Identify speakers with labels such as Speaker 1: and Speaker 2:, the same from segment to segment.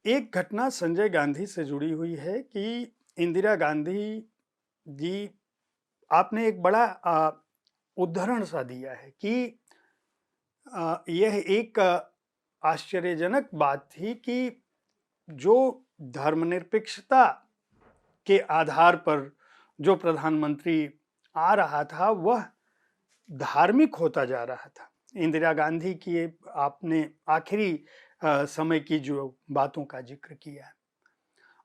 Speaker 1: एक घटना संजय गांधी से जुड़ी हुई है कि इंदिरा गांधी जी आपने एक बड़ा उदाहरण सा दिया है कि यह एक आश्चर्यजनक बात थी कि जो धर्मनिरपेक्षता के आधार पर जो प्रधानमंत्री आ रहा था वह धार्मिक होता जा रहा था। इंदिरा गांधी की आपने आखिरी समय की जो बातों का जिक्र किया है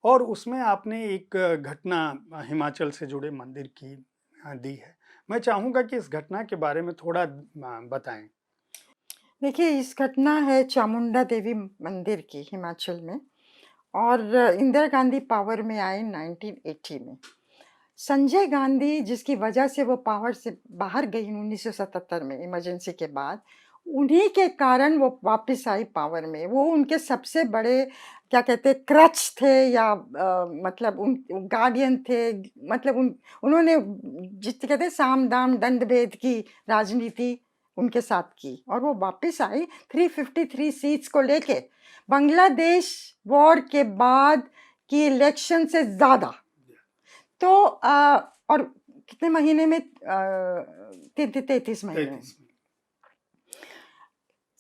Speaker 1: और उसमें आपने एक घटना हिमाचल से जुड़े मंदिर की दी है। मैं चाहूंगा कि इस घटना के बारे में थोड़ा बताएं।
Speaker 2: देखिए, इस घटना है चामुंडा देवी मंदिर की हिमाचल में। और इंदिरा गांधी पावर में आए 1980 में। संजय गांधी जिसकी वजह से वो पावर से बाहर गई 1977 में इमरजेंसी के बाद, उन्हीं के कारण वो वापस आई पावर में। वो उनके सबसे बड़े क्या कहते हैं क्रच थे या मतलब उन गार्डियन थे। मतलब उन्होंने जिस कहते हैं साम दाम दंड भेद की राजनीति उनके साथ की और वो वापस आई 353 सीट्स को लेके। बांग्लादेश वॉर के बाद की इलेक्शन से ज्यादा। तो और कितने महीने में 33 महीने में।
Speaker 1: 33 में।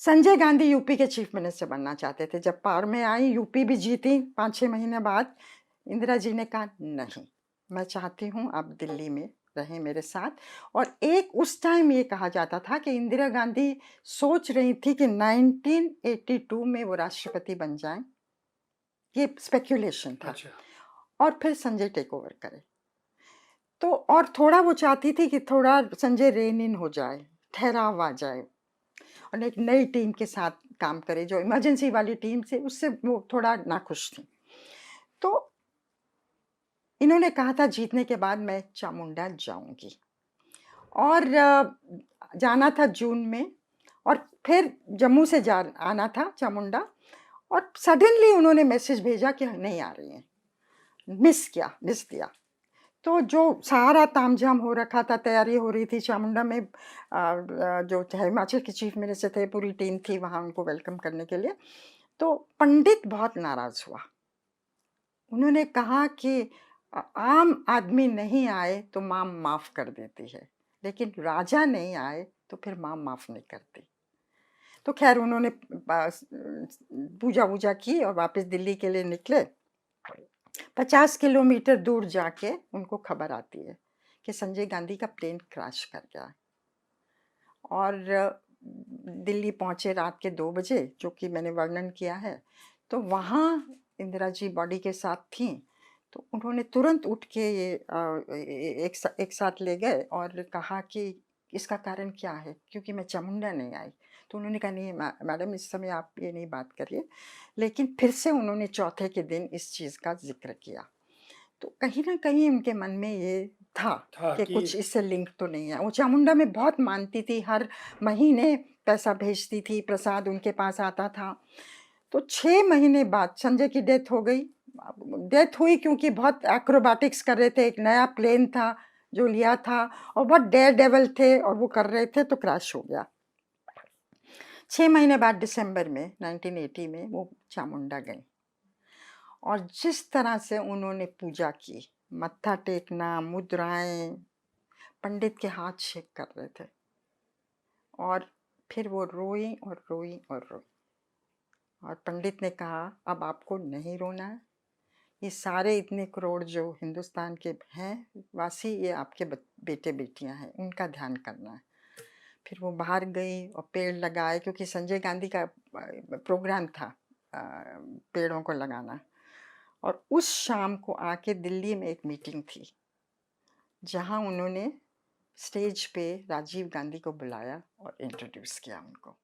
Speaker 2: संजय गांधी यूपी के चीफ मिनिस्टर बनना चाहते थे। जब पावर में आई यूपी भी जीती 5-6 महीने बाद। इंदिरा जी ने कहा नहीं, मैं चाहती हूँ आप दिल्ली में रहें मेरे साथ। और एक उस टाइम ये कहा जाता था कि इंदिरा गांधी सोच रही थी कि 1982 में वो राष्ट्रपति बन जाएं। ये स्पेक्यूलेशन था।
Speaker 1: अच्छा।
Speaker 2: और फिर संजय टेक ओवर करे। तो और थोड़ा वो चाहती थी कि थोड़ा संजय रेन इन हो जाए, ठहराव आ जाए और एक नई टीम के साथ काम करे। जो इमरजेंसी वाली टीम से उससे वो थोड़ा नाखुश थी। तो इन्होंने कहा था जीतने के बाद मैं चामुंडा जाऊंगी। और जाना था जून में। और फिर जम्मू से जा आना था चामुंडा। और सडनली उन्होंने मैसेज भेजा कि नहीं आ रही हैं। मिस दिया। तो जो सारा तामझाम हो रखा था, तैयारी हो रही थी चामुंडा में। जो हिमाचल के चीफ मिनिस्टर थे, पूरी टीम थी वहाँ उनको वेलकम करने के लिए। तो पंडित बहुत नाराज हुआ। उन्होंने कहा कि आम आदमी नहीं आए तो माँ माफ कर देती है, लेकिन राजा नहीं आए तो फिर माँ माफ नहीं करती। तो खैर उन्होंने पूजा वूजा की और वापस दिल्ली के लिए निकले। 50 किलोमीटर दूर जाके उनको खबर आती है कि संजय गांधी का प्लेन क्रैश कर गया। और दिल्ली पहुंचे रात के 2 बजे, जो कि मैंने वर्णन किया है। तो वहाँ इंदिरा जी बॉडी के साथ थी। तो उन्होंने तुरंत उठ के ये एक साथ ले गए और कहा कि इसका कारण क्या है, क्योंकि मैं चामुंडा नहीं आई। तो उन्होंने कहा नहीं मैडम, इस समय आप ये नहीं बात करिए। लेकिन फिर से उन्होंने चौथे के दिन इस चीज़ का जिक्र किया। तो कहीं ना कहीं उनके मन में ये था
Speaker 1: था
Speaker 2: कि
Speaker 1: कि
Speaker 2: कुछ इससे लिंक तो नहीं है। वो चामुंडा में बहुत मानती थी, हर महीने पैसा भेजती थी, प्रसाद उनके पास आता था। तो 6 महीने बाद संजय की डेथ हो गई। डेथ हुई क्योंकि बहुत एक्रोबैटिक्स कर रहे थे, एक नया प्लेन था जो लिया था और बहुत डेयर डेवल थे और वो कर रहे थे, तो क्रैश हो गया। 6 महीने बाद दिसंबर में 1980 में वो चामुंडा गई। और जिस तरह से उन्होंने पूजा की, मत्था टेकना, मुद्राएं, पंडित के हाथ शेक कर रहे थे। और फिर वो रोई और रोई और रोई। और पंडित ने कहा अब आपको नहीं रोना है। ये सारे इतने करोड़ जो हिंदुस्तान के हैं वासी, ये आपके बेटे बेटियां हैं, उनका ध्यान करना है। फिर वो बाहर गई और पेड़ लगाए, क्योंकि संजय गांधी का प्रोग्राम था पेड़ों को लगाना। और उस शाम को आके दिल्ली में एक मीटिंग थी जहां उन्होंने स्टेज पे राजीव गांधी को बुलाया और इंट्रोड्यूस किया उनको।